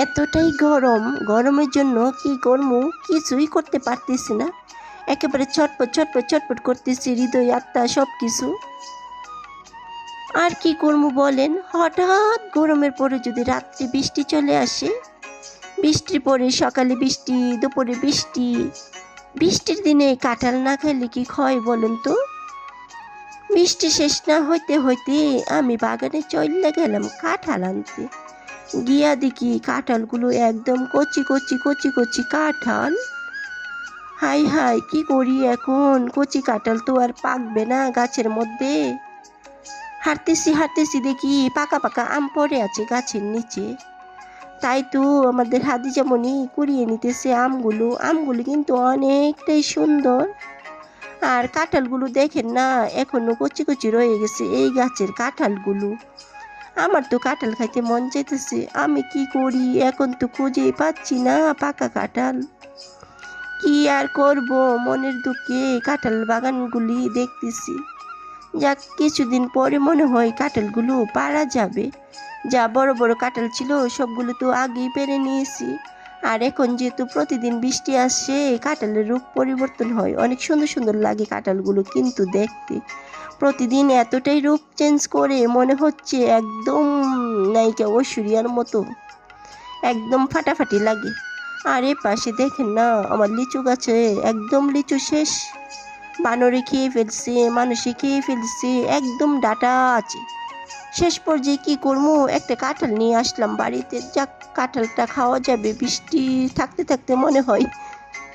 এতটাই গরম, গরমের জন্য কি করবো কিছুই করতে পারতেছি না। একেবারে ছটপট ছটপট ছটপট করতেছি, হৃদয় আত্মা সব কিছু। আর কি করবো বলেন, হঠাৎ গরমের পরে যদি রাত্রে বৃষ্টি চলে আসে, বৃষ্টির পরে সকালে বৃষ্টি, দুপুরে বৃষ্টি, বৃষ্টির দিনে কাঁঠাল না খাইলে কি হয় বলেন তো। বৃষ্টি শেষ না হইতে হইতে আমি বাগানে চলে গেলাম কাঁঠাল আনতে। গিয়া দেখি কাঁঠালগুলো একদম কচি কচি কচি কচি কাঁঠাল। হাই হাই, কি করি এখন, কচি কাঁঠাল তো আর পাকবে না গাছের মধ্যে। হাঁটতেছি হাঁটতেছি দেখি পাকা পাকা আম পড়ে আছে গাছের নিচে। তাই তো আমাদের হাদিজামণি কুড়িয়ে নিতেছে আমগুলো। আমগুলো কিন্তু অনেকটাই সুন্দর। আর কাঁঠালগুলো দেখেন না, এখনো কচি কচি রয়ে গেছে এই গাছের কাঁঠালগুলো। আমার তো কাঁঠাল খাইতে মন চাইতেছে, আমি কি করি এখন, তো খুঁজেই পাচ্ছি না পাকা কাঁঠাল। কি আর করব, মনের দুঃখে কাঁঠাল বাগানগুলি দেখতেছি। যাক, কিছুদিন পরে মনে হয় কাঁঠালগুলো পারা যাবে। যা বড় বড় কাঁঠাল ছিল সবগুলো তো আগেই পেরে নিয়েছি। আর এখন যেহেতু প্রতিদিন বৃষ্টি আসে, কাঁঠালের রূপ পরিবর্তন হয়, অনেক সুন্দর সুন্দর লাগে কাঁঠালগুলো কিন্তু দেখতে। প্রতিদিন এতটাই রূপ চেঞ্জ করে, মনে হচ্ছে একদম নায়িকা ঐশ্বরিয়ার মতো, একদম ফাটাফাটি লাগে। আর এ পাশে দেখেন না, আমার লিচু গাছে একদম লিচু শেষ। বানরে খেয়ে ফেলছে, মানুষে খেয়ে ফেলছে, একদম ডাটা আছে। শেষ পর্যায়ে কি করবো, একটা কাঁঠাল নিয়ে আসলাম বাড়িতে। যাক, কাঁঠালটা খাওয়া যাবে। বৃষ্টি থাকতে থাকতে মনে হয়